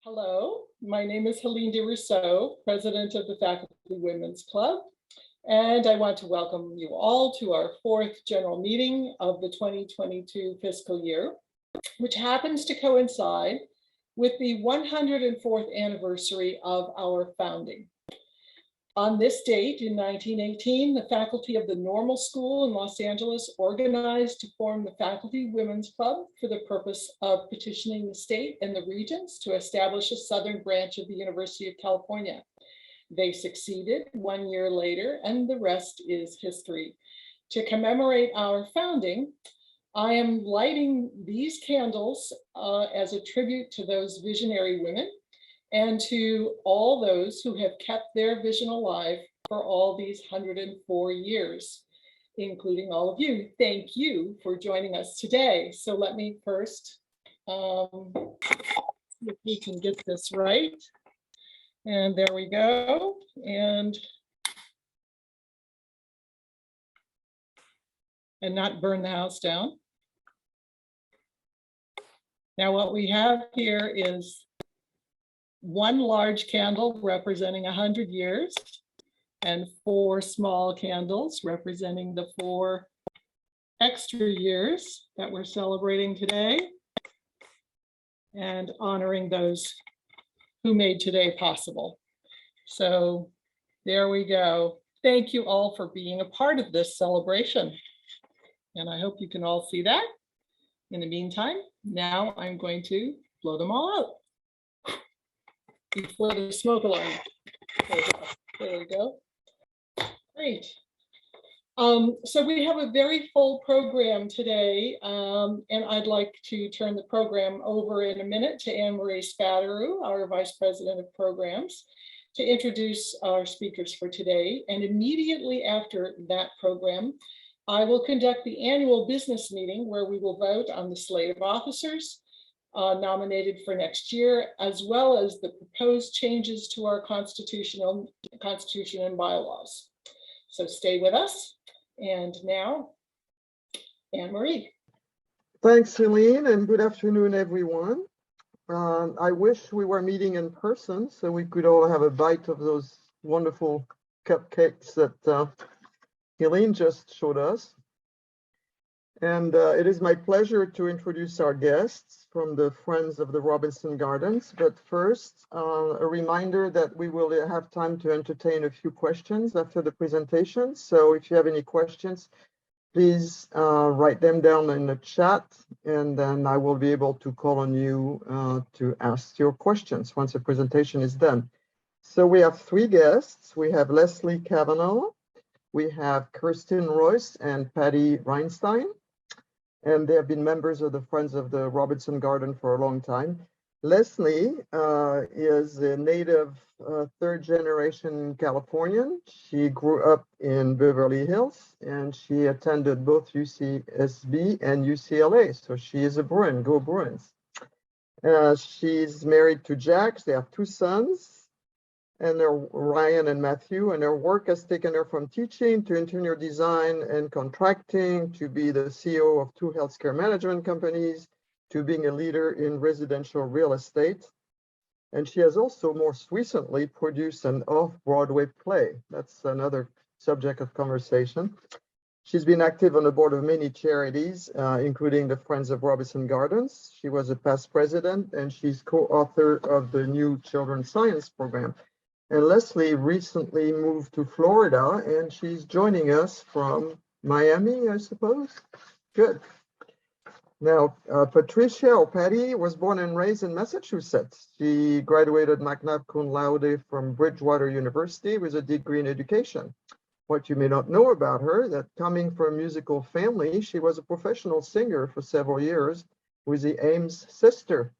Hello, my name is Helene DeRousseau, President of the Faculty Women's Club, and I want to welcome you all to our fourth general meeting of the 2022 fiscal year, which happens to coincide with the 104th anniversary of our founding. On this date in 1918, the faculty of the Normal School in Los Angeles organized to form the Faculty Women's Club for the purpose of petitioning the state and the regents to establish a southern branch of the University of California. They succeeded 1 year later, and the rest is history. To commemorate our founding, I am lighting these candles as a tribute to those visionary women and to all those who have kept their vision alive for all these 104 years, including all of you. Thank you for joining us today. So let me first, see if we can get this right. And there we go. And not burn the house down. Now what we have here is one large candle representing 100 years and 4 small candles representing the 4 extra years that we're celebrating today and honoring those who made today possible. So there we go. Thank you all for being a part of this celebration. And I hope you can all see that. In the meantime, now I'm going to blow them all out before the smoke alarm. There we go. Great. So we have a very full program today, and I'd like to turn the program over in a minute to Anne-Marie Spatteru, our Vice President of Programs, to introduce our speakers for today. And immediately after that program, I will conduct the annual business meeting where we will vote on the slate of officers nominated for next year, as well as the proposed changes to our constitution and bylaws. So stay with us. And now, Anne-Marie. Thanks, Helene, and good afternoon, everyone. I wish we were meeting in person so we could all have a bite of those wonderful cupcakes that Helene just showed us. And it is my pleasure to introduce our guests from the Friends of the Robinson Gardens. But first, a reminder that we will have time to entertain a few questions after the presentation. So if you have any questions, please write them down in the chat, and then I will be able to call on you to ask your questions once the presentation is done. So we have 3 guests. We have Leslie Kavanaugh, we have Kerstin Royce, and Patti Reinstein. And they have been members of the Friends of the Robinson Garden for a long time. Leslie is a native 3rd generation Californian. She grew up in Beverly Hills and she attended both UCSB and UCLA. So she is a Bruin, go Bruins. She's married to Jack. They have 2 sons, and they're Ryan and Matthew, and her work has taken her from teaching to interior design and contracting to be the CEO of 2 healthcare management companies to being a leader in residential real estate. And she has also most recently produced an off-Broadway play. That's another subject of conversation. She's been active on the board of many charities, including the Friends of Robinson Gardens. She was a past president, and she's co-author of the new Children's Science program. And Leslie recently moved to Florida, and she's joining us from Miami, I suppose. Good. Now, Patricia, or Patti, was born and raised in Massachusetts. She graduated magna cum laude from Bridgewater University with a degree in education. What you may not know about her, that coming from a musical family, she was a professional singer for several years with the Ames Sister.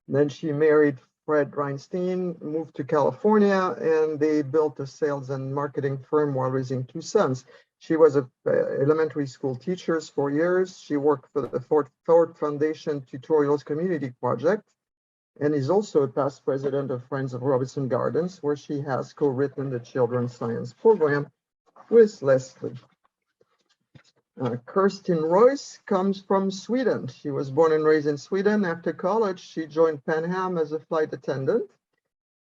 Then she married Fred Reinstein, moved to California, and they built a sales and marketing firm while raising 2 sons. She was an elementary school teacher for years. She worked for the Ford Foundation Tutorials Community Project and is also a past president of Friends of Robinson Gardens, where she has co-written the Children's Science program with Leslie. Kerstin Royce comes from Sweden. She was born and raised in Sweden. After college, she joined Pan Am as a flight attendant.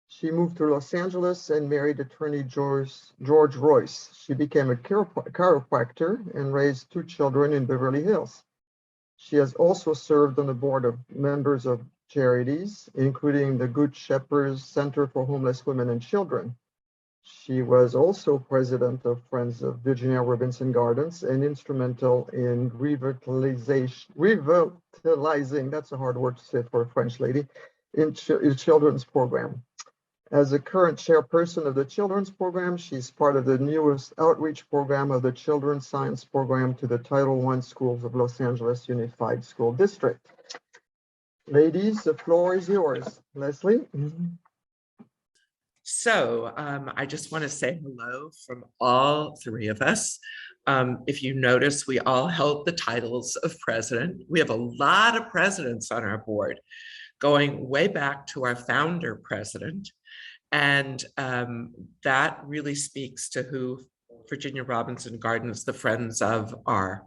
She moved to Los Angeles and married attorney George Royce. She became a chiropractor and raised 2 children in Beverly Hills. She has also served on the board of members of charities, including the Good Shepherd Center for Homeless Women and Children. She was also president of Friends of Virginia Robinson Gardens and instrumental in revitalizing, that's a hard word to say for a French lady, in children's program. As a current chairperson of the children's program, she's part of the newest outreach program of the Children's Science Program to the Title I schools of Los Angeles Unified School District. Ladies, the floor is yours. Leslie? So I just want to say hello from all 3 of us. If you notice, we all held the titles of president. We have a lot of presidents on our board, going way back to our founder president. And that really speaks to who Virginia Robinson Gardens, the Friends of, are.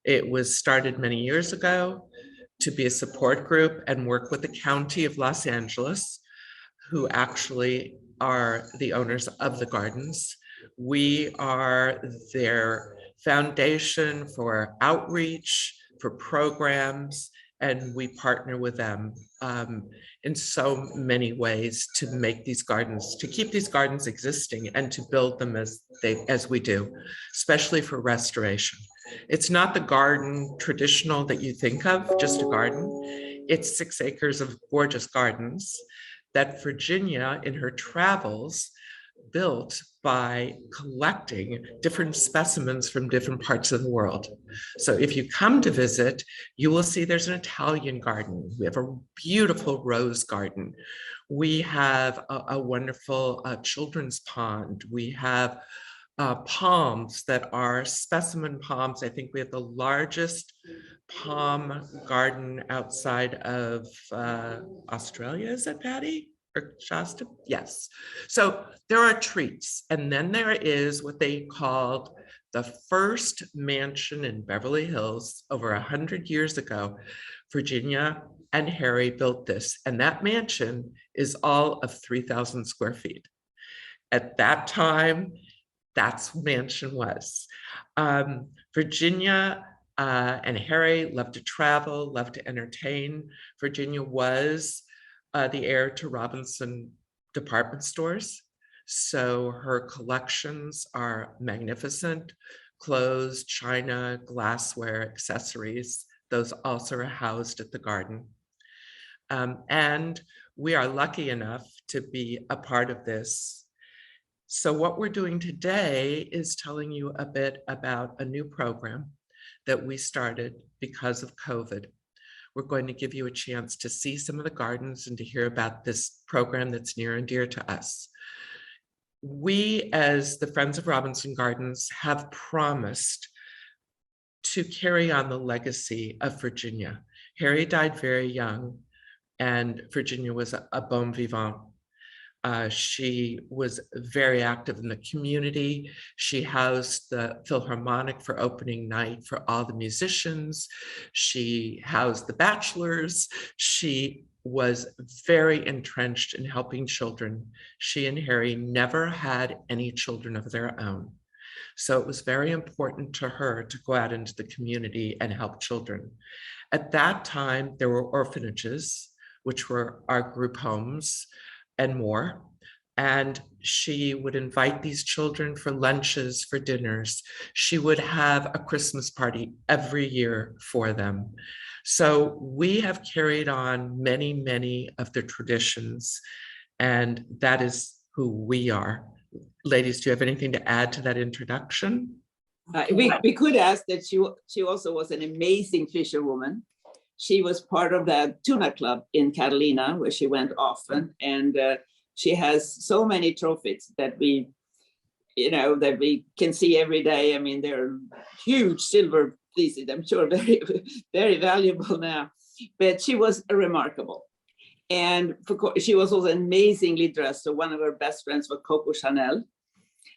It was started many years ago to be a support group and work with the County of Los Angeles, who actually are the owners of the gardens. We are their foundation for outreach, for programs, and we partner with them in so many ways to make these gardens, to keep these gardens existing and to build them as we do, especially for restoration. It's not the garden traditional that you think of, just a garden. It's 6 acres of gorgeous gardens that Virginia, in her travels, built by collecting different specimens from different parts of the world. So if you come to visit, you will see there's an Italian garden. We have a beautiful rose garden. We have a wonderful children's pond. We have palms that are specimen palms. I think we have the largest palm garden outside of Australia. Is that Patti? Or Shasta? Yes. So there are treats. And then there is what they called the first mansion in Beverly Hills over 100 years ago. Virginia and Harry built this. And that mansion is all of 3,000 square feet. At that time, that's what mansion was. Virginia and Harry loved to travel, loved to entertain. Virginia was the heir to Robinson department stores. So her collections are magnificent: clothes, china, glassware, accessories. Those also are housed at the garden. And we are lucky enough to be a part of this. So what we're doing today is telling you a bit about a new program that we started because of COVID. We're going to give you a chance to see some of the gardens and to hear about this program that's near and dear to us. We, as the Friends of Robinson Gardens, have promised to carry on the legacy of Virginia. Harry died very young, and Virginia was a bon vivant. She was very active in the community. She housed the Philharmonic for opening night for all the musicians. She housed the bachelors. She was very entrenched in helping children. She and Harry never had any children of their own. So it was very important to her to go out into the community and help children. At that time, there were orphanages, which were our group homes, and more. And she would invite these children for lunches, for dinners. She would have a Christmas party every year for them. So we have carried on many, many of the traditions, and that is who we are. Ladies, do you have anything to add to that introduction? We could ask that she also was an amazing fisherwoman. She was part of the tuna club in Catalina, where she went often, and she has so many trophies that we can see every day. I mean, they're huge silver pieces. I'm sure very, very valuable now. But she was remarkable, and she was also amazingly dressed. So one of her best friends was Coco Chanel.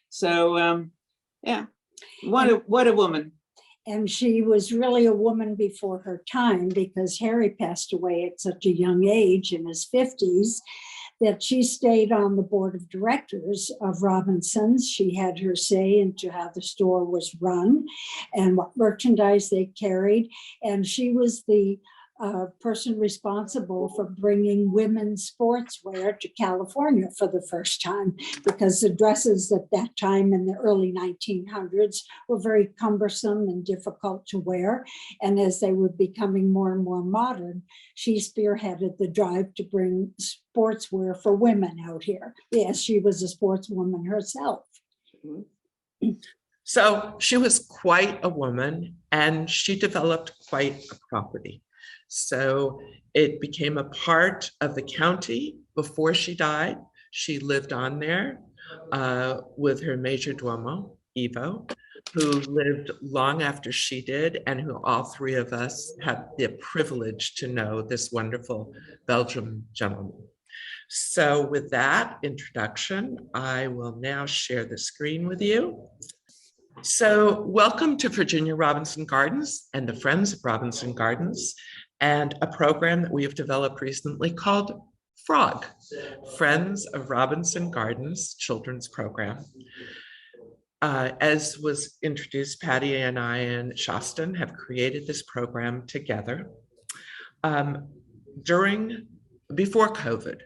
So yeah, what a woman. And she was really a woman before her time because Harry passed away at such a young age in his 50s that she stayed on the board of directors of Robinson's. She had her say into how the store was run and what merchandise they carried. And she was the person responsible for bringing women's sportswear to California for the first time, because the dresses at that time in the early 1900s were very cumbersome and difficult to wear. And as they were becoming more and more modern, she spearheaded the drive to bring sportswear for women out here. Yes, she was a sportswoman herself. So she was quite a woman, and she developed quite a property. So it became a part of the county before she died. She lived on there with her major domo, Evo, who lived long after she did, and who all three of us had the privilege to know, this wonderful Belgian gentleman. So with that introduction, I will now share the screen with you. So welcome to Virginia Robinson Gardens and the Friends of Robinson Gardens, and a program that we have developed recently called FROG, Friends of Robinson Gardens Children's Program. As was introduced, Patti and I and Shaston have created this program together. Before COVID,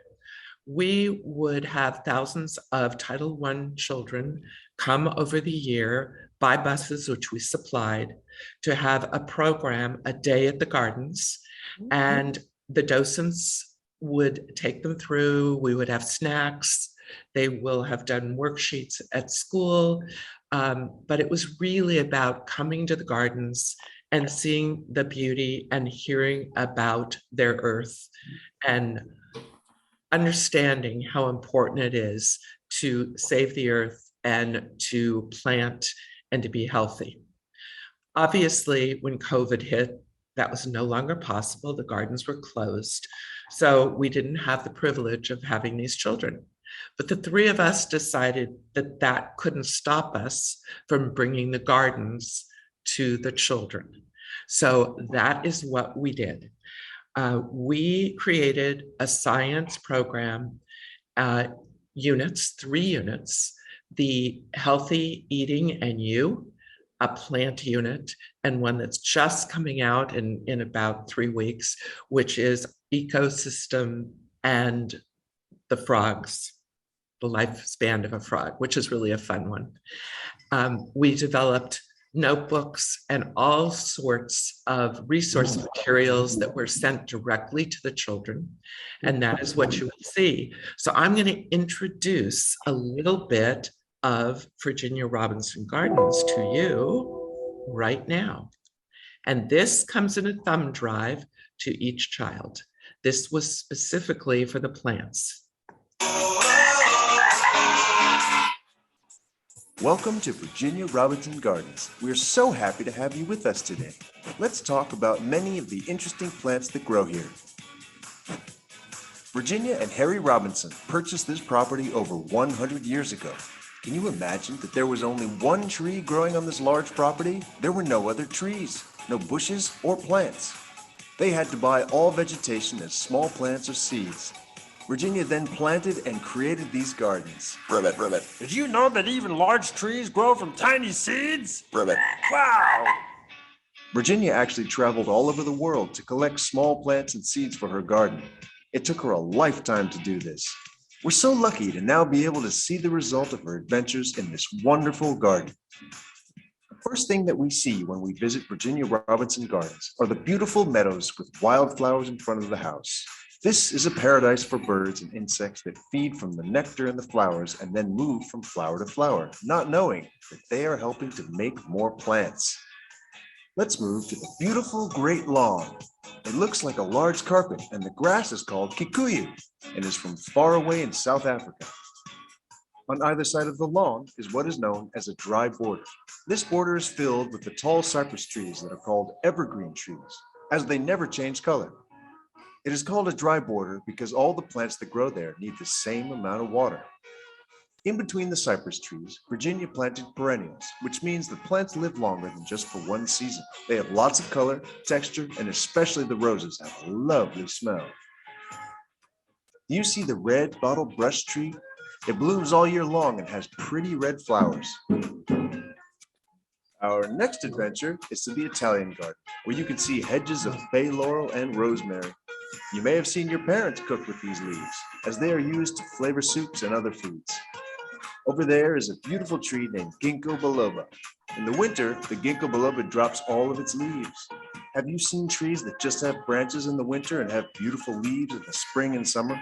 we would have thousands of Title I children come over the year by buses, which we supplied, to have a program, a day at the gardens, and the docents would take them through. We would have snacks. They will have done worksheets at school, but it was really about coming to the gardens and seeing the beauty and hearing about their earth and understanding how important it is to save the earth and to plant and to be healthy. Obviously, when COVID hit, that was no longer possible. The gardens were closed. So we didn't have the privilege of having these children. But the three of us decided that that couldn't stop us from bringing the gardens to the children. So that is what we did. We created a science program, units, 3 units, the Healthy Eating and You, a plant unit, and one that's just coming out in about 3 weeks, which is ecosystem and the frogs, the lifespan of a frog, which is really a fun one. We developed notebooks and all sorts of resource materials that were sent directly to the children. And that is what you will see. So I'm going to introduce a little bit of Virginia Robinson Gardens to you right now. And this comes in a thumb drive to each child. This was specifically for the plants. Welcome to Virginia Robinson Gardens. We're so happy to have you with us today. Let's talk about many of the interesting plants that grow here. Virginia and Harry Robinson purchased this property over 100 years ago. Can you imagine that there was only one tree growing on this large property? There were no other trees, no bushes or plants. They had to buy all vegetation as small plants or seeds. Virginia then planted and created these gardens. Ribbit. Did you know that even large trees grow from tiny seeds? Ribbit. Wow! Virginia actually traveled all over the world to collect small plants and seeds for her garden. It took her a lifetime to do this. We're so lucky to now be able to see the result of her adventures in this wonderful garden. The first thing that we see when we visit Virginia Robinson Gardens are the beautiful meadows with wildflowers in front of the house. This is a paradise for birds and insects that feed from the nectar in the flowers and then move from flower to flower, not knowing that they are helping to make more plants. Let's move to the beautiful Great Lawn. It looks like a large carpet, and the grass is called kikuyu and is from far away in South Africa. On either side of the lawn is what is known as a dry border. This border is filled with the tall cypress trees that are called evergreen trees, as they never change color. It is called a dry border because all the plants that grow there need the same amount of water. In between the cypress trees, Virginia planted perennials, which means the plants live longer than just for one season. They have lots of color, texture, and especially the roses have a lovely smell. Do you see the red bottle brush tree? It blooms all year long and has pretty red flowers. Our next adventure is to the Italian garden, where you can see hedges of bay laurel and rosemary. You may have seen your parents cook with these leaves, as they are used to flavor soups and other foods. Over there is a beautiful tree named Ginkgo biloba. In the winter, the Ginkgo biloba drops all of its leaves. Have you seen trees that just have branches in the winter and have beautiful leaves in the spring and summer?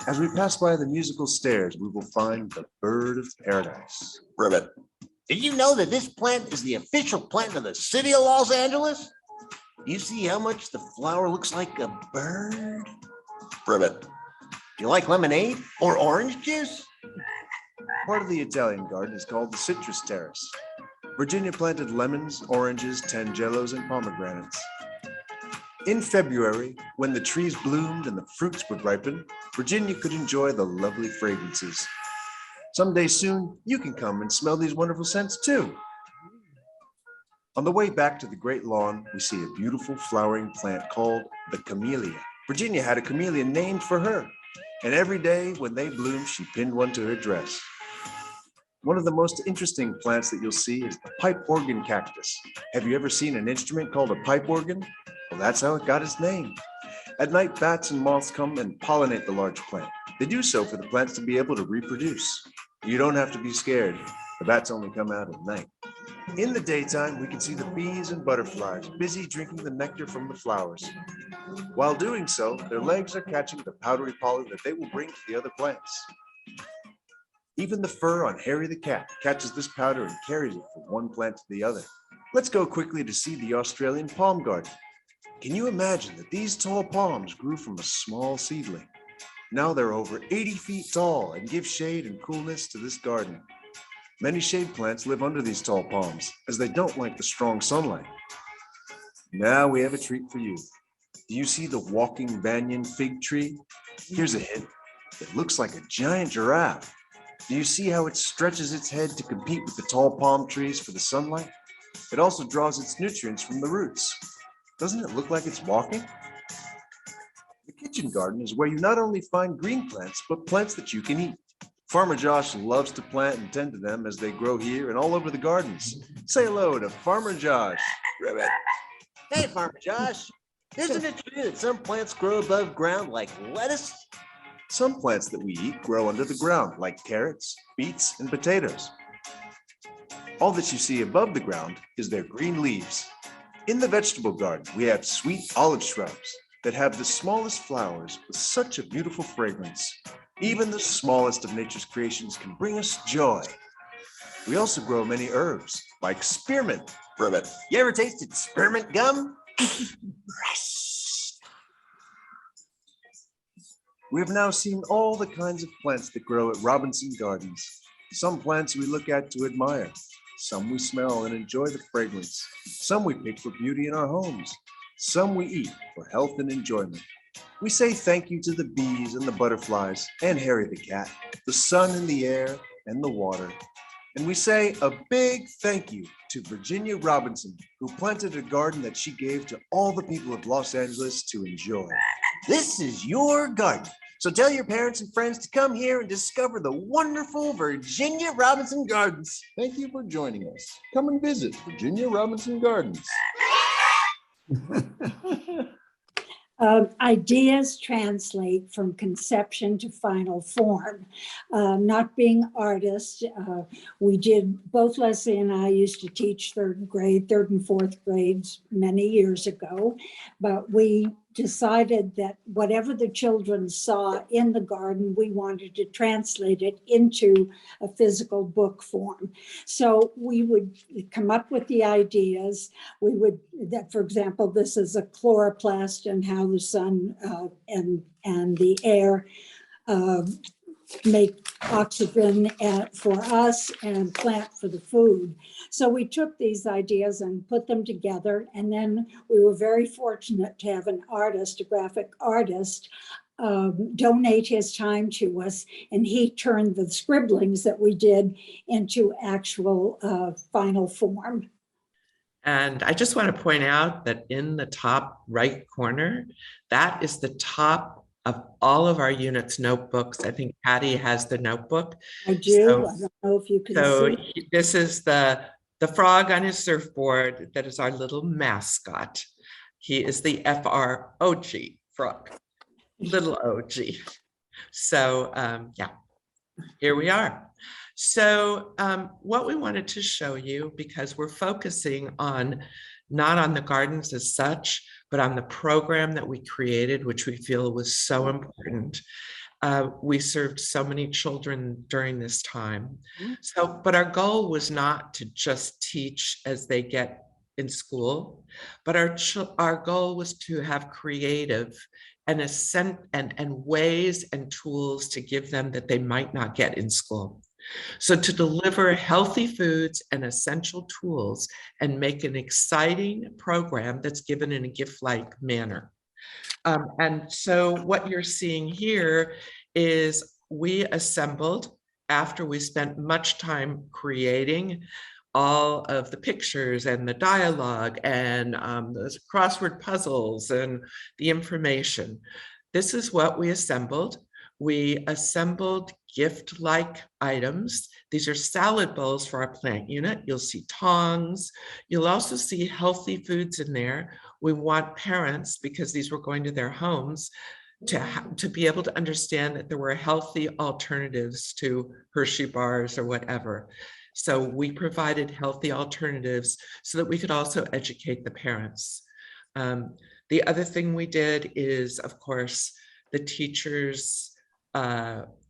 As we pass by the musical stairs, we will find the bird of paradise. Ribbit. Did you know that this plant is the official plant of the city of Los Angeles? You see how much the flower looks like a bird? Ribbit. Do you like lemonade or orange juice? Part of the Italian garden is called the citrus terrace. Virginia planted lemons, oranges, tangelos, and pomegranates. In February, when the trees bloomed and the fruits would ripen, Virginia could enjoy the lovely fragrances. Someday soon, you can come and smell these wonderful scents too. On the way back to the great lawn, we see a beautiful flowering plant called the Camellia. Virginia had a camellia named for her, and every day when they bloomed, she pinned one to her dress. One of the most interesting plants that you'll see is the pipe organ cactus. Have you ever seen an instrument called a pipe organ? Well, that's how it got its name. At night, bats and moths come and pollinate the large plant. They do so for the plants to be able to reproduce. You don't have to be scared. The bats only come out at night. In the daytime, we can see the bees and butterflies busy drinking the nectar from the flowers. While doing so, their legs are catching the powdery pollen that they will bring to the other plants. Even the fur on Harry the cat catches this powder and carries it from one plant to the other. Let's go quickly to see the Australian palm garden. Can you imagine that these tall palms grew from a small seedling? Now they're over 80 feet tall and give shade and coolness to this garden. Many shade plants live under these tall palms, as they don't like the strong sunlight. Now we have a treat for you. Do you see the walking banyan fig tree? Here's a hint. It looks like a giant giraffe. Do you see how it stretches its head to compete with the tall palm trees for the sunlight? It also draws its nutrients from the roots. Doesn't it look like it's walking? The kitchen garden is where you not only find green plants, but plants that you can eat. Farmer Josh loves to plant and tend to them as they grow here and all over the gardens. Say hello to Farmer Josh. Ribbit. Hey, Farmer Josh. Isn't it true that some plants grow above ground like lettuce? Some plants that we eat grow under the ground, like carrots, beets, and potatoes. All that you see above the ground is their green leaves. In the vegetable garden, we have sweet olive shrubs that have the smallest flowers with such a beautiful fragrance. Even the smallest of nature's creations can bring us joy. We also grow many herbs, like spearmint. Ribbit. You ever tasted spearmint gum? We have now seen all the kinds of plants that grow at Robinson Gardens. Some plants we look at to admire. Some we smell and enjoy the fragrance. Some we pick for beauty in our homes. Some we eat for health and enjoyment. We say thank you to the bees and the butterflies and Harry the cat, the sun and the air and the water. And we say a big thank you to Virginia Robinson, who planted a garden that she gave to all the people of Los Angeles to enjoy. This is your garden. So tell your parents and friends to come here and discover the wonderful Virginia Robinson Gardens. Thank you for joining us. Come and visit Virginia Robinson Gardens. Ideas translate from conception to final form. Not being artists, both Leslie and I used to teach third and fourth grades many years ago, but we decided that whatever the children saw in the garden, we wanted to translate it into a physical book form. So we would come up with the ideas. For example, this is a chloroplast and how the sun and the air make oxygen for us and plant for the food. So we took these ideas and put them together. And then we were very fortunate to have an artist, a graphic artist, donate his time to us, and he turned the scribblings that we did into actual final form. And I just want to point out that in the top right corner, that is the top of all of our units' notebooks. I think Patti has the notebook. I do. I don't know if you can see. This is the frog on his surfboard. That is our little mascot. He is the FROG, frog, little OG. So yeah, here we are. So what we wanted to show you, because we're focusing on not on the gardens as such, but on the program that we created, which we feel was so important. We served so many children during this time. So, but our goal was not to just teach as they get in school, but our goal was to have creative and ways and tools to give them that they might not get in school. So to deliver healthy foods and essential tools and make an exciting program that's given in a gift-like manner. And so what you're seeing here is we assembled, after we spent much time creating all of the pictures and the dialogue and the crossword puzzles and the information. This is what we assembled. We assembled gift-like items. These are salad bowls for our plant unit. You'll see tongs. You'll also see healthy foods in there. We want parents, because these were going to their homes, to be able to understand that there were healthy alternatives to Hershey bars or whatever. So we provided healthy alternatives so that we could also educate the parents. The other thing we did is, of course, the teachers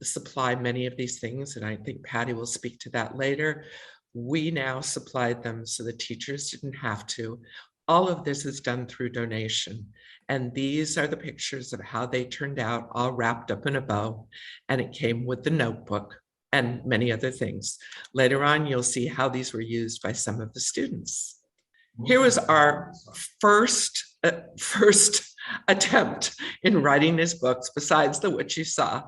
supply many of these things, and I think Patti will speak to that later. We now supplied them so the teachers didn't have to. All of this is done through donation. And these are the pictures of how they turned out, all wrapped up in a bow. And it came with the notebook and many other things. Later on, you'll see how these were used by some of the students. Here was our first attempt in writing these books, besides the which you saw.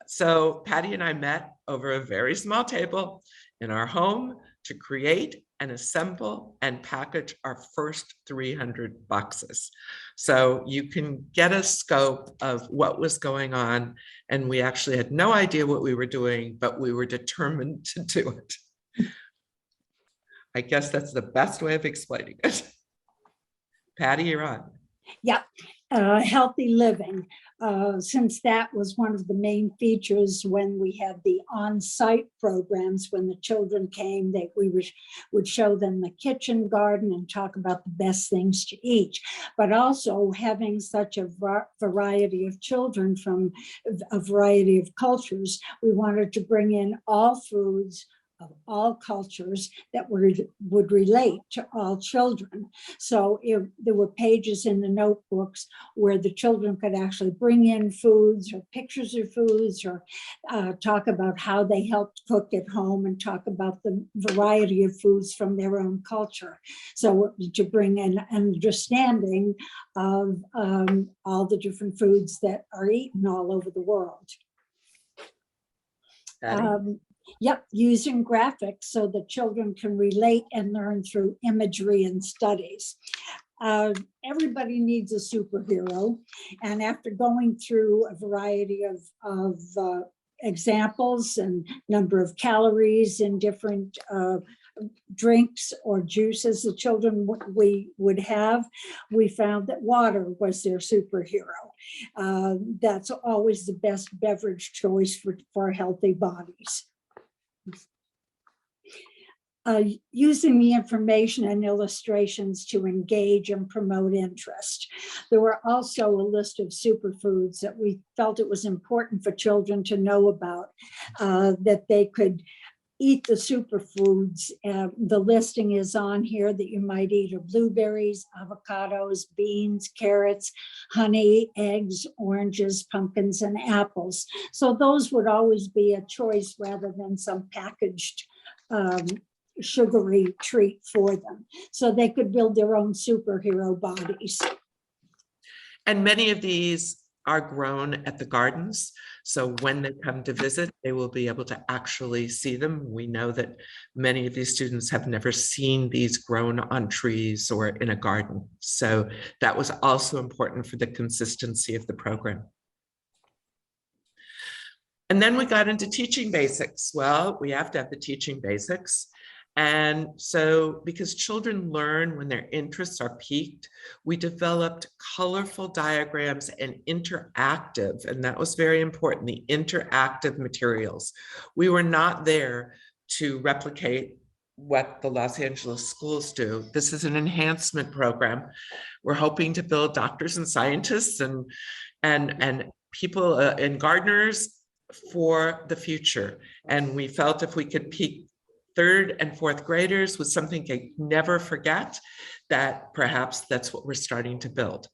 So Patti and I met over a very small table in our home to create and assemble and package our first 300 boxes. So you can get a scope of what was going on. And we actually had no idea what we were doing, but we were determined to do it. I guess that's the best way of explaining it. Patti, you're on. Yeah, healthy living. Since that was one of the main features when we had the on-site programs, when the children came, that we would show them the kitchen garden and talk about the best things to eat. But also having such a variety of children from a variety of cultures, we wanted to bring in all foods of all cultures that would relate to all children. So there were pages in the notebooks where the children could actually bring in foods or pictures of foods, or talk about how they helped cook at home, and talk about the variety of foods from their own culture. So to bring an understanding of all the different foods that are eaten all over the world. Yep, using graphics so that children can relate and learn through imagery and studies. Everybody needs a superhero, and after going through a variety of examples and number of calories in different drinks or juices the children would have, we found that water was their superhero. That's always the best beverage choice for healthy bodies. Using the information and illustrations to engage and promote interest. There were also a list of superfoods that we felt it was important for children to know about, that they could eat the superfoods. The listing is on here that you might eat are blueberries, avocados, beans, carrots, honey, eggs, oranges, pumpkins, and apples. So those would always be a choice rather than some packaged sugary treat for them. So they could build their own superhero bodies. And many of these are grown at the gardens. So when they come to visit, they will be able to actually see them. We know that many of these students have never seen these grown on trees or in a garden. So that was also important for the consistency of the program. And then we got into teaching basics. Well, we have to have the teaching basics. And so because children learn when their interests are piqued, we developed colorful diagrams and interactive, and that was very important, the interactive materials. We were not there to replicate what the Los Angeles schools do. This is an enhancement program. We're hoping to build doctors and scientists and people and gardeners for the future. And we felt if we could pique third and fourth graders with something they never forget, that perhaps that's what we're starting to build.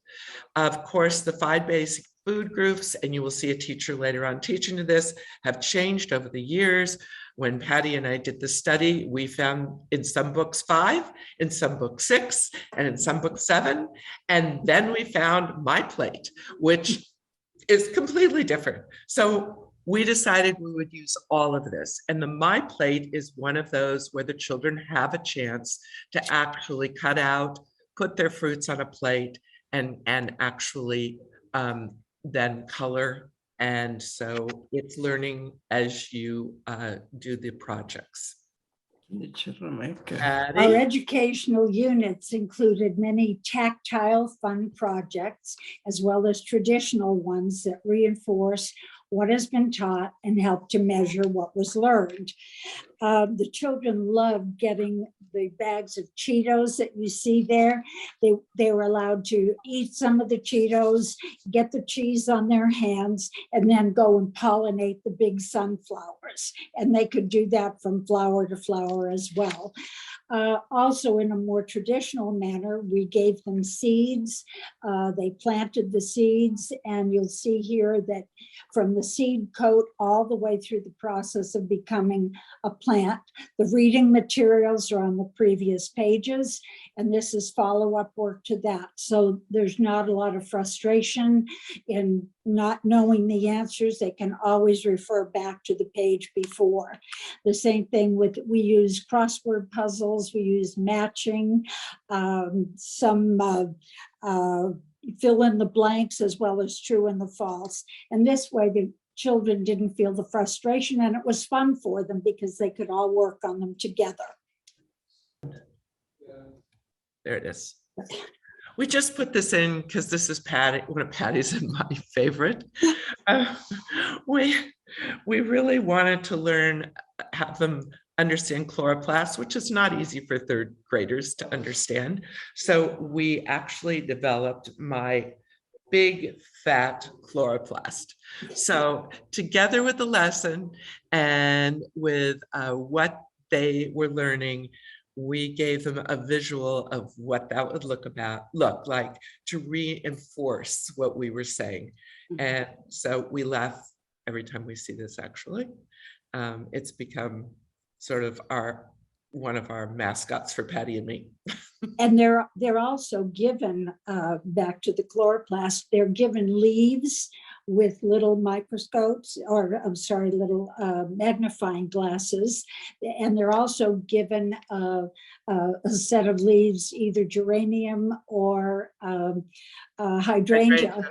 Of course, the 5 basic food groups, and you will see a teacher later on teaching to this, have changed over the years. When Patti and I did the study, we found in some books 5, in some books 6, and in some books 7. And then we found My Plate, which is completely different. So we decided we would use all of this. And the My Plate is one of those where the children have a chance to actually cut out, put their fruits on a plate, and actually then color. And so it's learning as you do the projects. Our educational units included many tactile fun projects, as well as traditional ones that reinforce what has been taught and help to measure what was learned. The children loved getting the bags of Cheetos that you see there. They were allowed to eat some of the Cheetos, get the cheese on their hands, and then go and pollinate the big sunflowers. And they could do that from flower to flower as well. Also, in a more traditional manner, we gave them seeds. They planted the seeds, and you'll see here that from the seed coat all the way through the process of becoming a plant. The reading materials are on the previous pages, and this is follow-up work to that. So there's not a lot of frustration in not knowing the answers. They can always refer back to the page before. The same thing with, we use crossword puzzles, we use matching, some fill in the blanks as well as true and the false. And this way the children didn't feel the frustration, and it was fun for them because they could all work on them together. There it is. We just put this in because this is Patti, one of Patti's and my favorite. We really wanted to have them understand chloroplasts, which is not easy for third graders to understand. So we actually developed my big fat chloroplast. So together with the lesson and with what they were learning, we gave them a visual of what that would look like to reinforce what we were saying. And so we laugh every time we see this, actually. It's become sort of one of our mascots for Patti and me. And they're also given, back to the chloroplast, they're given leaves with little microscopes, or I'm sorry, little magnifying glasses. And they're also given a set of leaves, either geranium or hydrangea,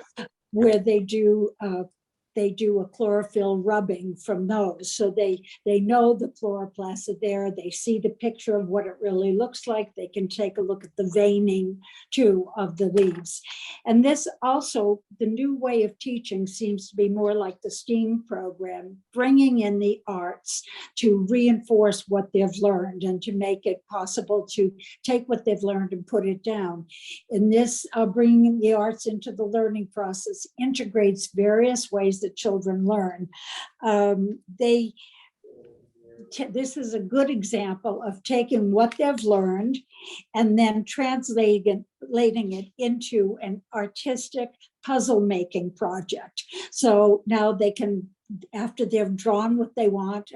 where they do a chlorophyll rubbing from those. So they know the chloroplasts are there. They see the picture of what it really looks like. They can take a look at the veining too of the leaves. And this also, the new way of teaching seems to be more like the STEAM program, bringing in the arts to reinforce what they've learned and to make it possible to take what they've learned and put it down. In this, bringing the arts into the learning process integrates various ways that children learn. This is a good example of taking what they've learned and then translating it into an artistic puzzle making project. So now they can, after they've drawn what they want,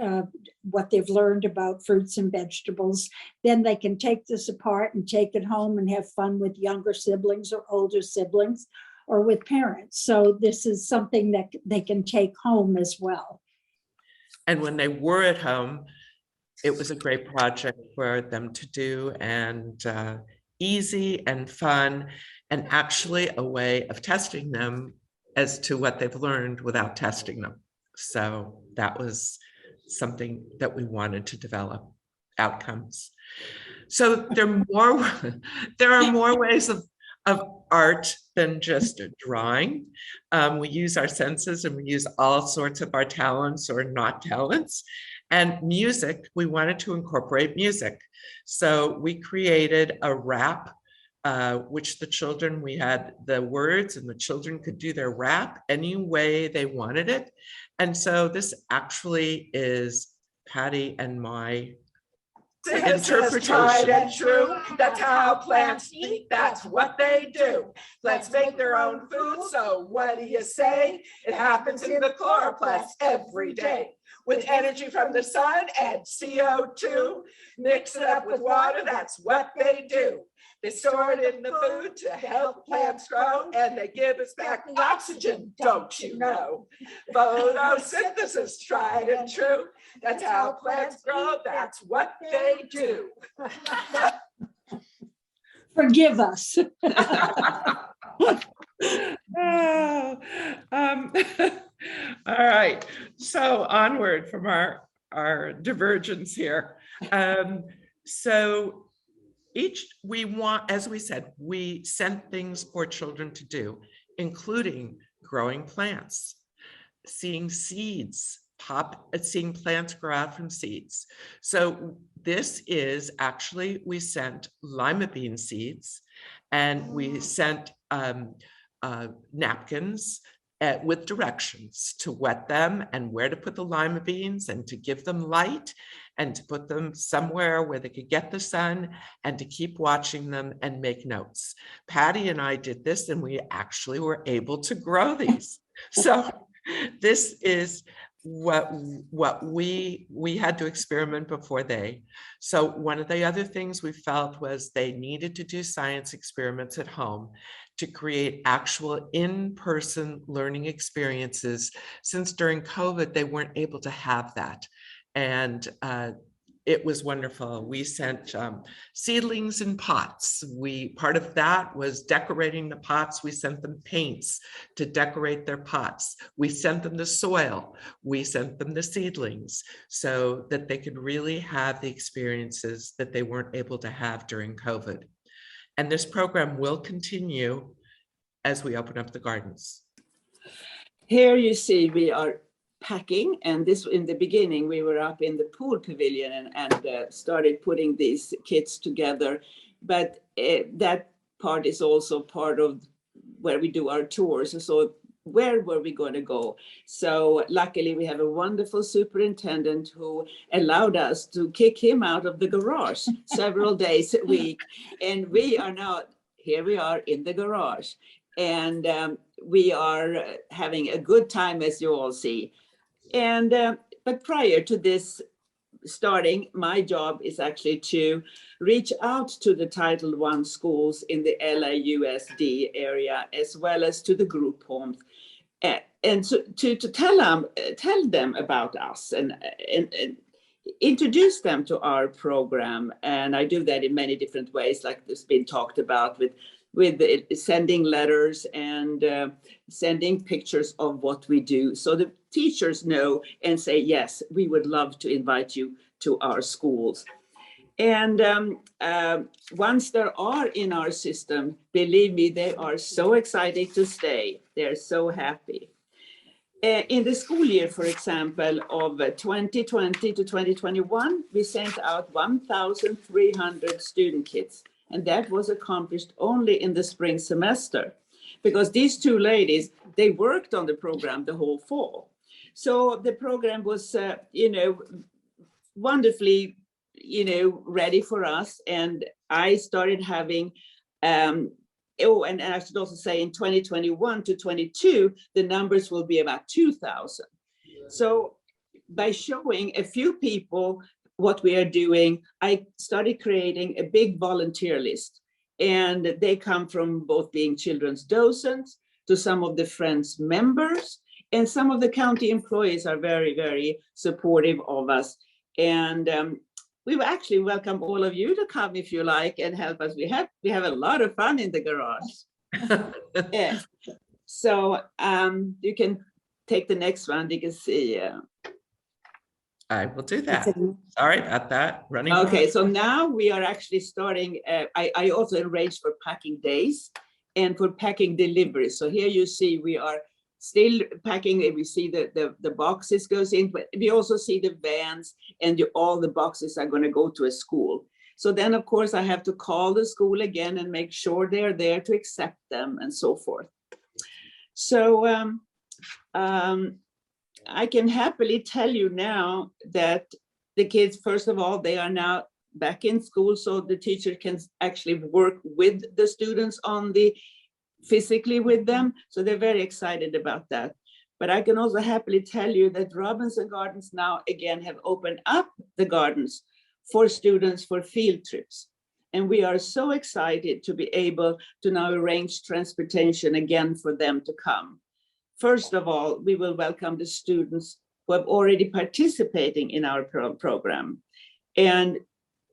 what they've learned about fruits and vegetables, then they can take this apart and take it home and have fun with younger siblings or older siblings, or with parents. So this is something that they can take home as well. And when they were at home, it was a great project for them to do, and easy and fun, and actually a way of testing them as to what they've learned without testing them. So that was something that we wanted to develop, outcomes. So there are more ways of art than just a drawing. We use our senses, and we use all sorts of our talents or not talents. And music, we wanted to incorporate music. So we created a rap, which the children, we had the words and the children could do their rap any way they wanted it. And so this actually is Patti and my interpretation. Tried and true, that's how plants eat, that's what they do. Plants make their own food, so what do you say? It happens in the chloroplast every day. With energy from the sun and CO2, mix it up with water, that's what they do. They store it in the food to help plants grow, and they give us back the oxygen, don't you know? Photosynthesis, tried and true. That's how plants grow, that's what they do. Forgive us. All right, so onward from our divergence here. So we want, as we said, we sent things for children to do, including growing plants, seeing seeds seeing plants grow out from seeds. So this is actually, we sent lima bean seeds, and we sent napkins with directions to wet them and where to put the lima beans and to give them light and to put them somewhere where they could get the sun and to keep watching them and make notes. Patti and I did this, and we actually were able to grow these. So this is what we had to experiment before they. So one of the other things we felt was they needed to do science experiments at home to create actual in-person learning experiences, since during COVID, they weren't able to have that. And it was wonderful. We sent seedlings in pots. Part of that was decorating the pots. We sent them paints to decorate their pots. We sent them the soil. We sent them the seedlings so that they could really have the experiences that they weren't able to have during COVID. And this program will continue as we open up the gardens. Here you see we are packing, and this in the beginning we were up in the pool pavilion and started putting these kits together, but that part is also part of where we do our tours. So where were we going to go? So luckily we have a wonderful superintendent who allowed us to kick him out of the garage several days a week, and we are now, here we are in the garage, and we are having a good time, as you all see. And but prior to this starting, my job is actually to reach out to the Title I schools in the LAUSD area, as well as to the group homes, and to tell them about us and introduce them to our program. And I do that in many different ways, like it's been talked about with sending letters and sending pictures of what we do, so the teachers know and say, yes, we would love to invite you to our schools. And once they are in our system, believe me, they are so excited to stay. They're so happy. In the school year, for example, of 2020 to 2021, we sent out 1,300 student kits. And that was accomplished only in the spring semester, because these two ladies, they worked on the program the whole fall. So the program was, wonderfully, ready for us. And I started having, and I should also say in 2021 to 22, the numbers will be about 2,000. So by showing a few people what we are doing, I started creating a big volunteer list, and they come from both being children's docents, to some of the Friends members, and some of the county employees are very, very supportive of us. And we will actually welcome all of you to come if you like and help us. We have a lot of fun in the garage. Yeah. So you can take the next one. You can see. I will do that. Sorry about that. Running. Okay, so now we are actually starting. I also arranged for packing days and for packing deliveries. So here you see we are still packing. We see the boxes goes in, but we also see the vans, and all the boxes are going to go to a school. So then, of course, I have to call the school again and make sure they're there to accept them and so forth. So I can happily tell you now that the kids, first of all, they are now back in school, so the teacher can actually work with the students physically with them. So they're very excited about that. But I can also happily tell you that Robinson Gardens now again have opened up the gardens for students for field trips. And we are so excited to be able to now arrange transportation again for them to come. First of all, we will welcome the students who have already participating in our program. And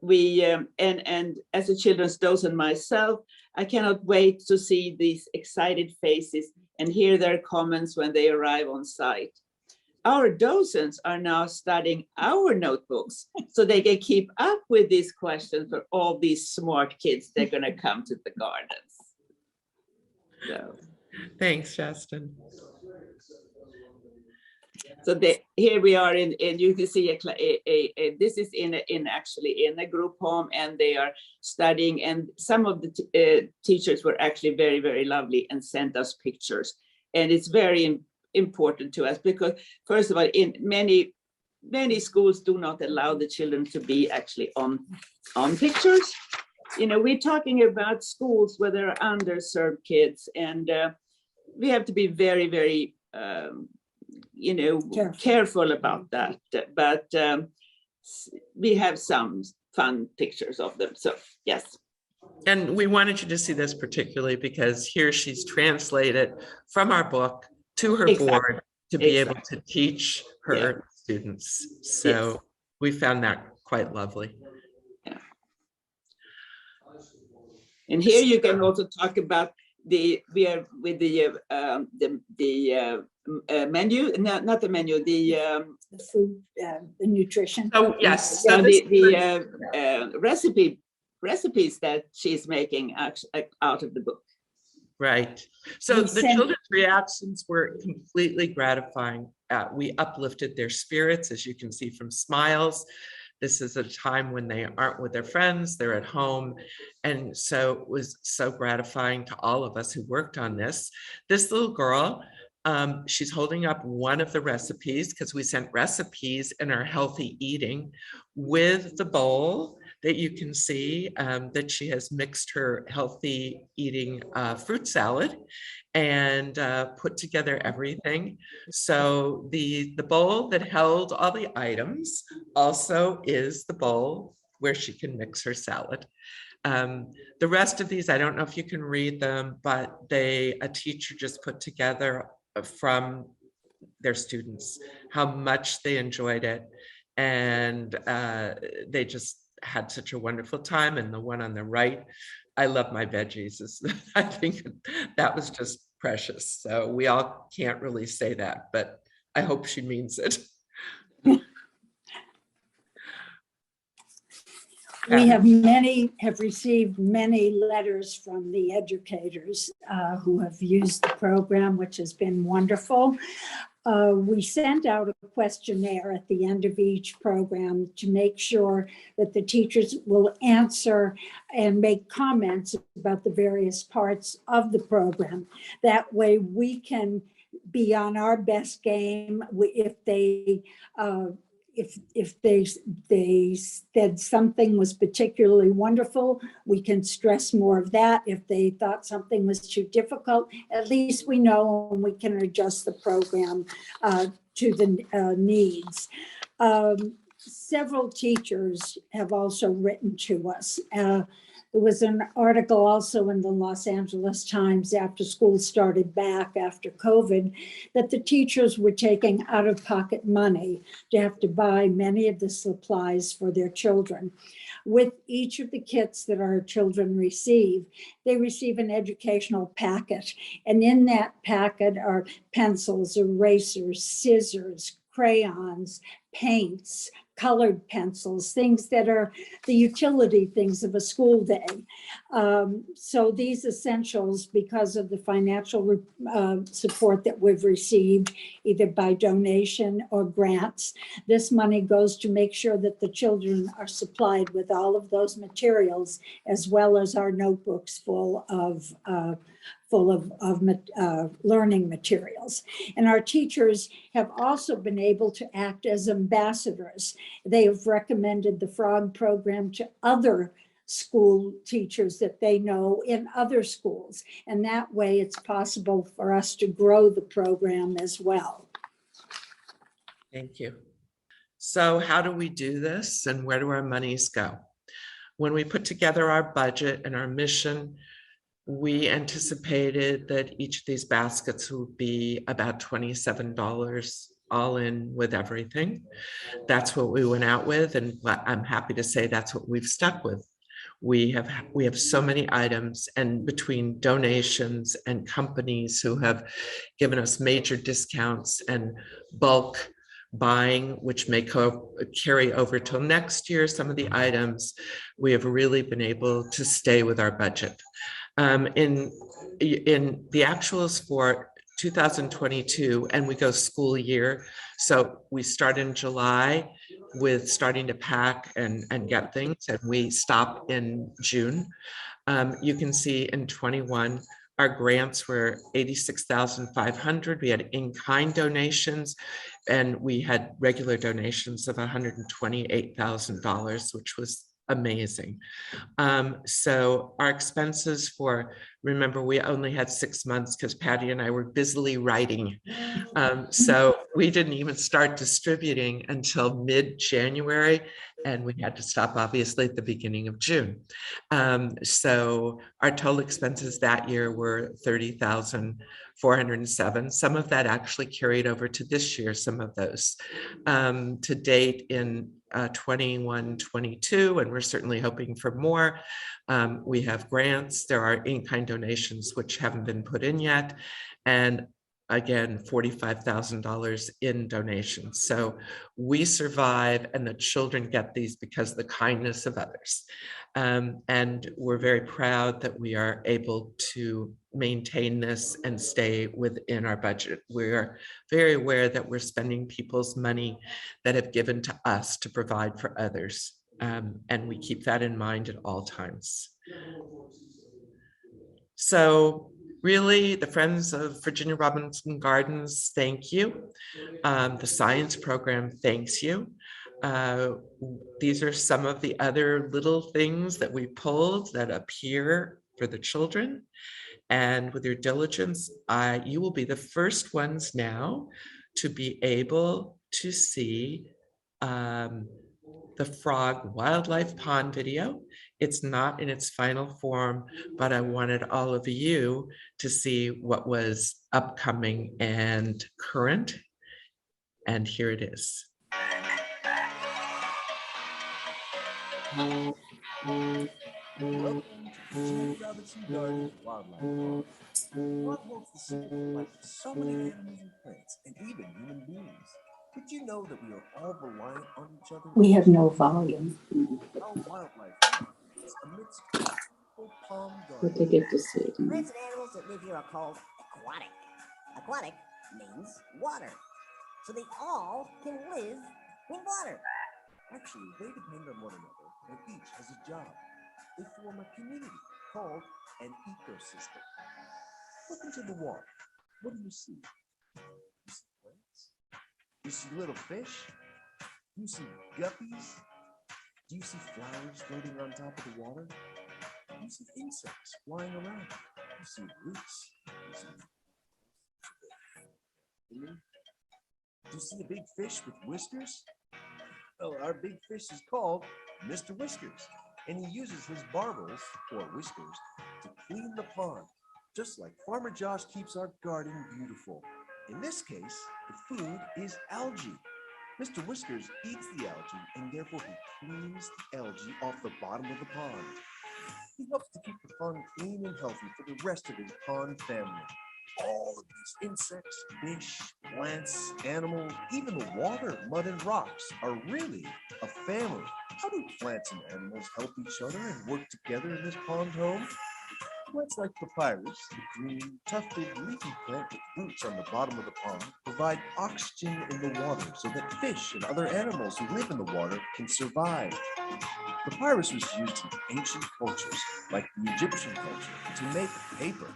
we, and as a children's docent myself, I cannot wait to see these excited faces and hear their comments when they arrive on site. Our docents are now studying our notebooks so they can keep up with these questions for all these smart kids that are going to come to the gardens. So. Thanks, Justin. So here we are you can see this is actually in a group home, and they are studying, and some of the teachers were actually very, very lovely and sent us pictures. And it's very important to us because, first of all, in many schools do not allow the children to be actually on pictures. You know, we're talking about schools where there are underserved kids, and we have to be very, very careful about that, but we have some fun pictures of them. So yes. And we wanted you to see this particularly because here she's translated from our book to her board to be able to teach her students. So we found that quite lovely. Yeah. And here you can also talk about the menu, not the menu, the food, the nutrition. Oh yes, so recipes that she's making out of the book. Right. So the children's reactions were completely gratifying. We uplifted their spirits, as you can see from smiles. This is a time when they aren't with their friends, they're at home. And so it was so gratifying to all of us who worked on this. This little girl, she's holding up one of the recipes because we sent recipes in our healthy eating with the bowl that you can see that she has mixed her healthy eating fruit salad and put together everything. So the bowl that held all the items also is the bowl where she can mix her salad. The rest of these, I don't know if you can read them, but a teacher just put together from their students how much they enjoyed it, and they just had such a wonderful time. And the one on the right, I love my veggies. I think that was just precious. So we all can't really say that, but I hope she means it. We have received many letters from the educators who have used the program, which has been wonderful. We sent out a questionnaire at the end of each program to make sure that the teachers will answer and make comments about the various parts of the program. That way we can be on our best game. If they said something was particularly wonderful, we can stress more of that. If they thought something was too difficult, at least we know and we can adjust the program to the needs. Several teachers have also written to us. There was an article also in the Los Angeles Times after school started back after COVID that the teachers were taking out-of-pocket money to have to buy many of the supplies for their children. With each of the kits that our children receive, they receive an educational packet. And in that packet are pencils, erasers, scissors, crayons, paints, colored pencils, things that are the utility things of a school day. So these essentials, because of the financial support that we've received, either by donation or grants, this money goes to make sure that the children are supplied with all of those materials, as well as our notebooks full of learning materials. And our teachers have also been able to act as ambassadors. They have recommended the Frog program to other school teachers that they know in other schools. And that way it's possible for us to grow the program as well. Thank you. So how do we do this and where do our monies go? When we put together our budget and our mission, we anticipated that each of these baskets would be about $27 all in with everything. That's what we went out with, and I'm happy to say that's what we've stuck with. We have so many items, and between donations and companies who have given us major discounts and bulk buying, which may carry over till next year, some of the items, we have really been able to stay with our budget. In the actuals for 2022, and we go school year, so we start in July with starting to pack and get things, and we stop in June. You can see in 21, our grants were $86,500. We had in-kind donations, and we had regular donations of $128,000, which was amazing. So our expenses for, remember, we only had 6 months because Patti and I were busily writing. So we didn't even start distributing until mid-January, and we had to stop obviously at the beginning of June. So our total expenses that year were $30,407. Some of that actually carried over to this year, some of those. To date in 21, 22, and we're certainly hoping for more. We have grants, there are in-kind donations which haven't been put in yet, and again, $45,000 in donations. So we survive, and the children get these because of the kindness of others. And we're very proud that we are able to maintain this and stay within our budget. We're very aware that we're spending people's money that have given to us to provide for others. And we keep that in mind at all times. So really, the Friends of Virginia Robinson Gardens, thank you. The science program thanks you. These are some of the other little things that we pulled that appear for the children. And with your diligence, you will be the first ones now to be able to see the Frog Wildlife Pond video. It's not in its final form, but I wanted all of you to see what was upcoming and current. And here it is. Welcome to Virginia Robinson Gardens Wildlife Park. What holds the secret life of so many animals and plants, and even human beings? Did you know that we are all reliant on each other? We have no volume. Our wildlife is amidst full palm But they garden. get to see it. Plants and animals that live here are called aquatic. Aquatic means water. So they all can live in water. Actually, they depend on one another, and each has a job. They form a community called an ecosystem. Look into the water. What do you see? You see plants? You see little fish? You see guppies? Do you see flowers floating on top of the water? You see insects flying around? You see roots? You see... Do you see a big fish with whiskers? Well, our big fish is called Mr. Whiskers, and he uses his barbels, or whiskers, to clean the pond, just like Farmer Josh keeps our garden beautiful. In this case, the food is algae. Mr. Whiskers eats the algae, and therefore he cleans the algae off the bottom of the pond. He helps to keep the pond clean and healthy for the rest of his pond family. All of these insects, fish, plants, animals, even the water, mud, and rocks are really a family. How do plants and animals help each other and work together in this pond home? Plants like papyrus, the green, tufted, leafy plant with roots on the bottom of the pond, provide oxygen in the water so that fish and other animals who live in the water can survive. Papyrus was used in ancient cultures, like the Egyptian culture, to make paper.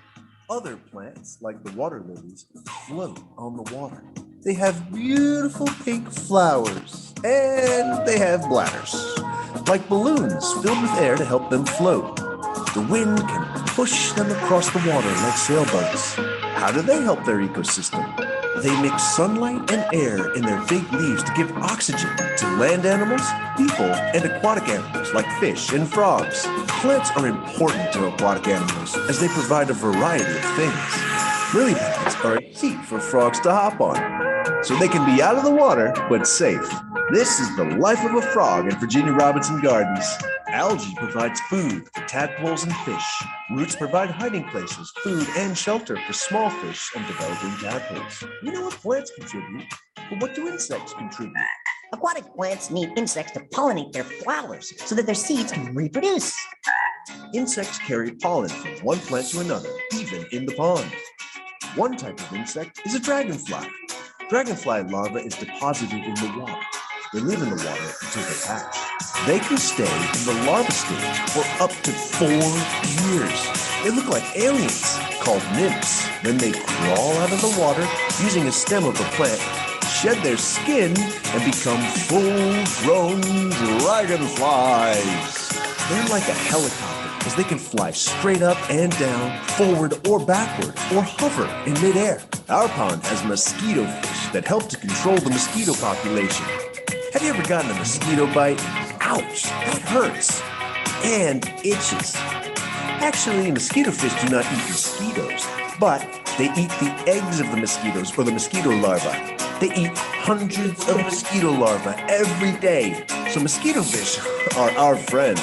Other plants, like the water lilies, float on the water. They have beautiful pink flowers, and they have bladders, like balloons filled with air to help them float. The wind can push them across the water like sailboats. How do they help their ecosystem? They mix sunlight and air in their big leaves to give oxygen to land animals, people, and aquatic animals like fish and frogs. Plants are important to aquatic animals as they provide a variety of things. Lily pads are a heat for frogs to hop on, so they can be out of the water but safe. This is the life of a frog at Virginia Robinson Gardens. Algae provides food for tadpoles and fish. Roots provide hiding places, food, and shelter for small fish and developing tadpoles. You know what plants contribute, but what do insects contribute? Aquatic plants need insects to pollinate their flowers so that their seeds can reproduce. Insects carry pollen from one plant to another, even in the pond. One type of insect is a dragonfly. Dragonfly larva is deposited in the water. They live in the water until they hatch. They can stay in the larva stage for up to 4 years. They look like aliens, called nymphs. Then they crawl out of the water using a stem of a plant, shed their skin, and become full-grown dragonflies. They're like a helicopter, as they can fly straight up and down, forward or backward, or hover in midair. Our pond has mosquito fish that help to control the mosquito population. Have you ever gotten a mosquito bite? Ouch, that hurts and itches. Actually, mosquito fish do not eat mosquitoes, but they eat the eggs of the mosquitoes or the mosquito larvae. They eat hundreds of mosquito larvae every day, so mosquito fish are our friends.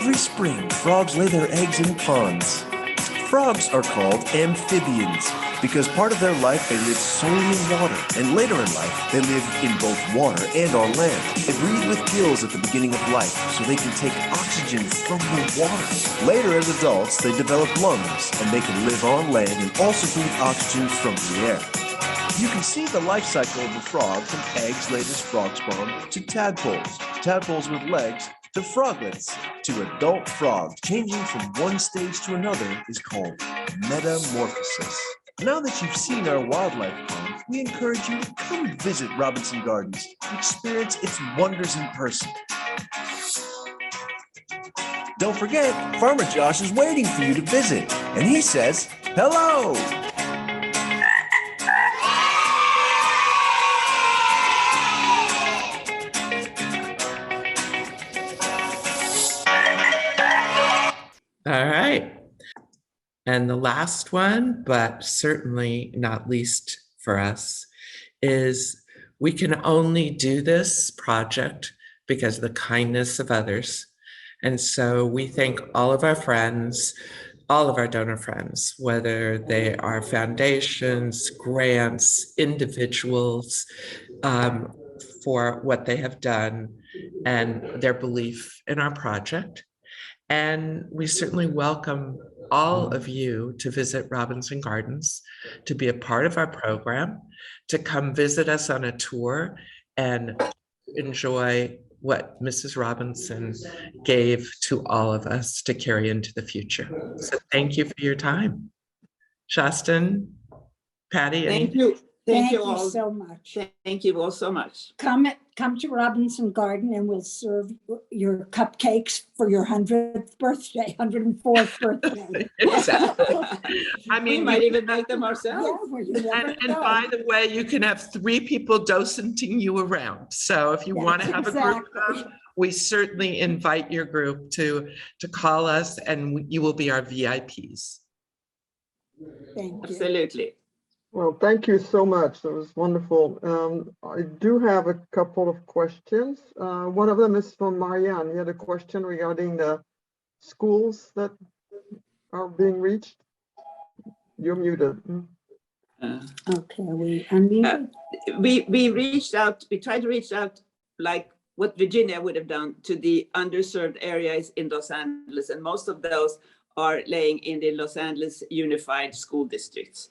Every spring, frogs lay their eggs in ponds. Frogs are called amphibians because part of their life they live solely in water, and later in life they live in both water and on land. They breathe with gills at the beginning of life so they can take oxygen from the water. Later as adults they develop lungs and they can live on land and also breathe oxygen from the air. You can see the life cycle of a frog from eggs laid as frog spawn to tadpoles, tadpoles with legs, to froglets, to adult frogs. Changing from one stage to another is called metamorphosis. Now that you've seen our wildlife pond, we encourage you to come visit Robinson Gardens and experience its wonders in person. Don't forget, Farmer Josh is waiting for you to visit, and he says, hello! All right. And the last one, but certainly not least for us, is we can only do this project because of the kindness of others. And so we thank all of our friends, all of our donor friends, whether they are foundations, grants, individuals, for what they have done and their belief in our project. And we certainly welcome all of you to visit Robinson Gardens, to be a part of our program, to come visit us on a tour and enjoy what Mrs. Robinson gave to all of us to carry into the future. So thank you for your time. Shaston, Patti. Thank you. Thank you you all so much. Thank you all so much. Come to Robinson Garden and we'll serve your cupcakes for your 100th birthday, 104th birthday. Exactly. I mean, we might even make them ourselves. Yeah, well, you never and know. by the way, you can have 3 people docenting you around. So if you want to have a group of them, we certainly invite your group to call us, and you will be our VIPs. Thank you. Absolutely. Well, thank you so much. That was wonderful. I do have a couple of questions. One of them is from Marianne. You had a question regarding the schools that are being reached. You're muted. Okay, we unmuted. We reached out, we tried to reach out like what Virginia would have done to the underserved areas in Los Angeles, and most of those are laying in the Los Angeles Unified School Districts.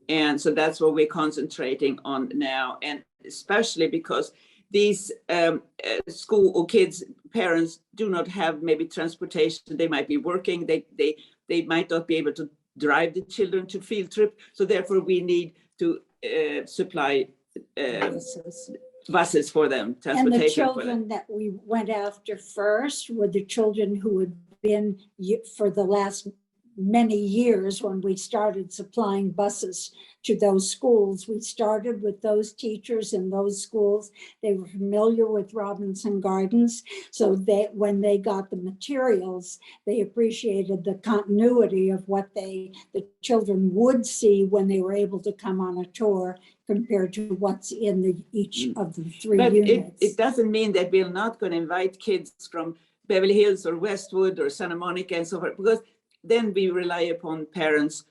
And so that's what we're concentrating on now, and especially because these school or kids' parents do not have maybe transportation. They might be working. They might not be able to drive the children to field trip. So therefore, we need to supply buses for them, transportation. And the for them. children that we went after first were the children who had been for the last many years when we started supplying buses to those schools. We started with those teachers in those schools. They were familiar with Robinson Gardens, so that when they got the materials, they appreciated the continuity of what the children would see when they were able to come on a tour compared to what's in each of the three units. It doesn't mean that we're not going to invite kids from Beverly Hills or Westwood or Santa Monica and so forth, because then we rely upon parents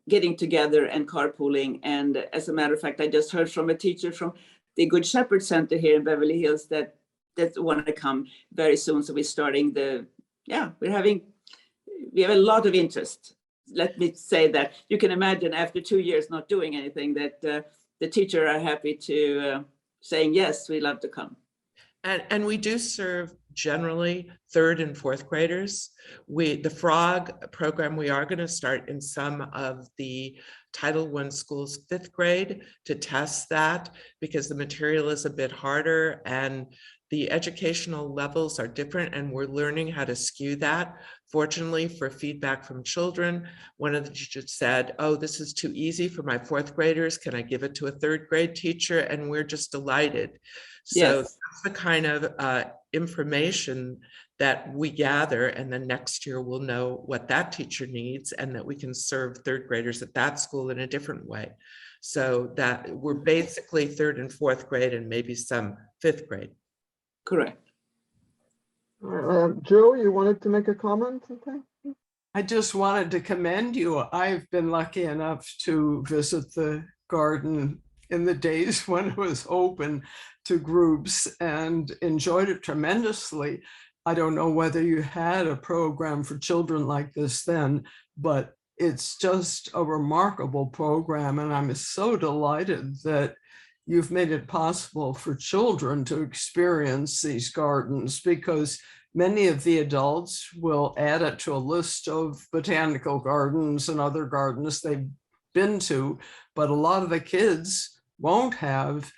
getting together and carpooling. And as a matter of fact, I just heard from a teacher from the Good Shepherd Center here in Beverly Hills that want to come very soon. So we're starting we have a lot of interest. Let me say that. You can imagine after 2 years not doing anything that the teacher are happy to saying, yes, we love to come. And we do serve generally 3rd and 4th graders. The Frog program, we are going to start in some of the Title I schools 5th grade to test that, because the material is a bit harder and the educational levels are different, and we're learning how to skew that. Fortunately, for feedback from children, one of the teachers said, oh, this is too easy for my 4th graders. Can I give it to a 3rd grade teacher? And we're just delighted. So Yes. that's the kind of information that we gather, and then next year we'll know what that teacher needs and that we can serve 3rd graders at that school in a different way. So that we're basically 3rd and 4th grade and maybe some 5th grade. Correct. Joe, you wanted to make a comment? Okay. I just wanted to commend you. I've been lucky enough to visit the garden in the days when it was open to groups and enjoyed it tremendously. I don't know whether you had a program for children like this then, but it's just a remarkable program. And I'm so delighted that you've made it possible for children to experience these gardens, because many of the adults will add it to a list of botanical gardens and other gardens they've been to, but a lot of the kids won't have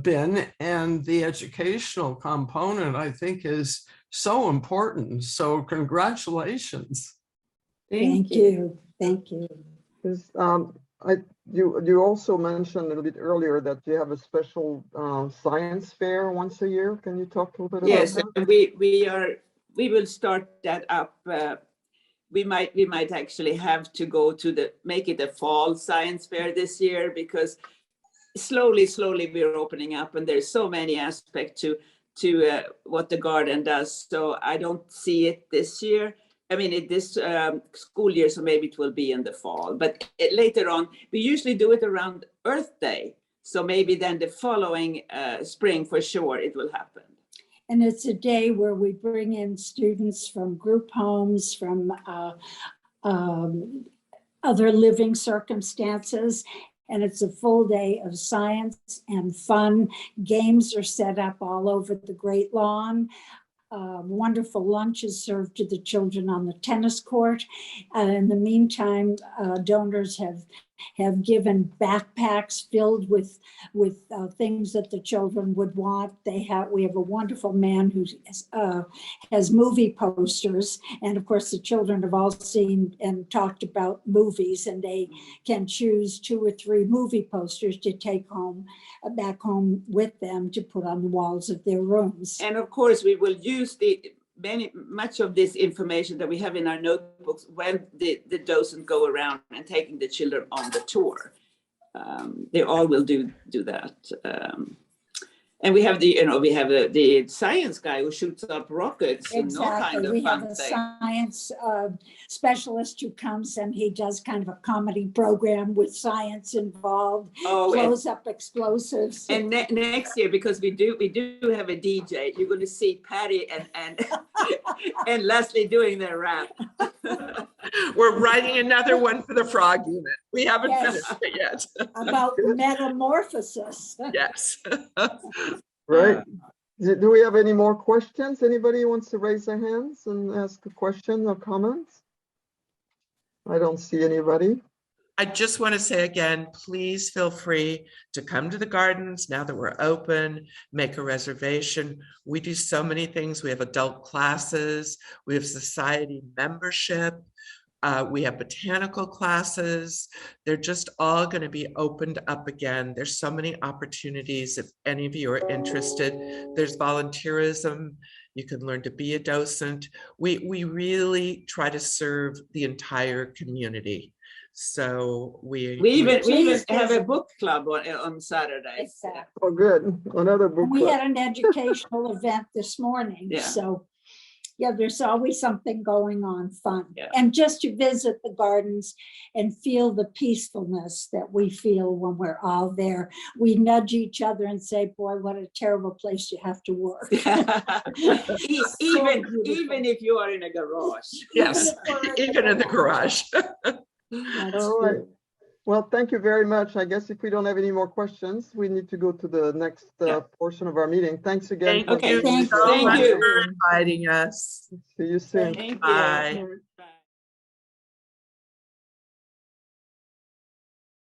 been, and the educational component, I think, is so important. So congratulations. Thank you. Thank you. You also mentioned a little bit earlier that you have a special science fair once a year. Can you talk a little bit about that? Yes, we will start that up. We might actually have to go to make it a fall science fair this year, because slowly we're opening up, and there's so many aspects to what the garden does. So I don't see it this year. I mean, this school year, so maybe it will be in the fall. But later on, we usually do it around Earth Day. So maybe then the following spring, for sure, it will happen. And it's a day where we bring in students from group homes, from other living circumstances. And it's a full day of science and fun. Games are set up all over the Great Lawn. Wonderful lunches served to the children on the tennis court. In the meantime, donors have have given backpacks filled with things that the children would want. We have a wonderful man who has movie posters, and of course the children have all seen and talked about movies, and they can choose 2 or 3 movie posters to take back home with them to put on the walls of their rooms. And of course, we will use much of this information that we have in our notebooks when the docent go around and taking the children on the tour. They all will do that. And we have the science guy who shoots up rockets. Exactly. And all kind of we fun have a thing. science specialist who comes and he does kind of a comedy program with science involved, blows up explosives. And next year, because we do have a DJ, you're going to see Patti and and Leslie doing their rap. We're writing another one for the frog unit. We haven't finished it yet. About metamorphosis. Yes. Right. Do we have any more questions? Anybody wants to raise their hands and ask a question or comments? I don't see anybody. I just want to say again, please feel free to come to the gardens now that we're open, make a reservation. We do so many things. We have adult classes, we have society membership, we have botanical classes. They're just all going to be opened up again. There's so many opportunities if any of you are interested. There's volunteerism. You can learn to be a docent. We really try to serve the entire community. So we even have a book club on Saturdays. Exactly. Oh, good. Another book We club. had an educational event this morning. Yeah. So yeah, there's always something going on fun. Yeah. And just to visit the gardens and feel the peacefulness that we feel when we're all there. We nudge each other and say, boy, what a terrible place you have to work. even if you are in a garage. Yes, even in the garage. All right. Well, thank you very much. I guess if we don't have any more questions, we need to go to the next portion of our meeting. Thanks again. Thank you so Thank much you for inviting us. See you soon. Thank you. Bye. Bye.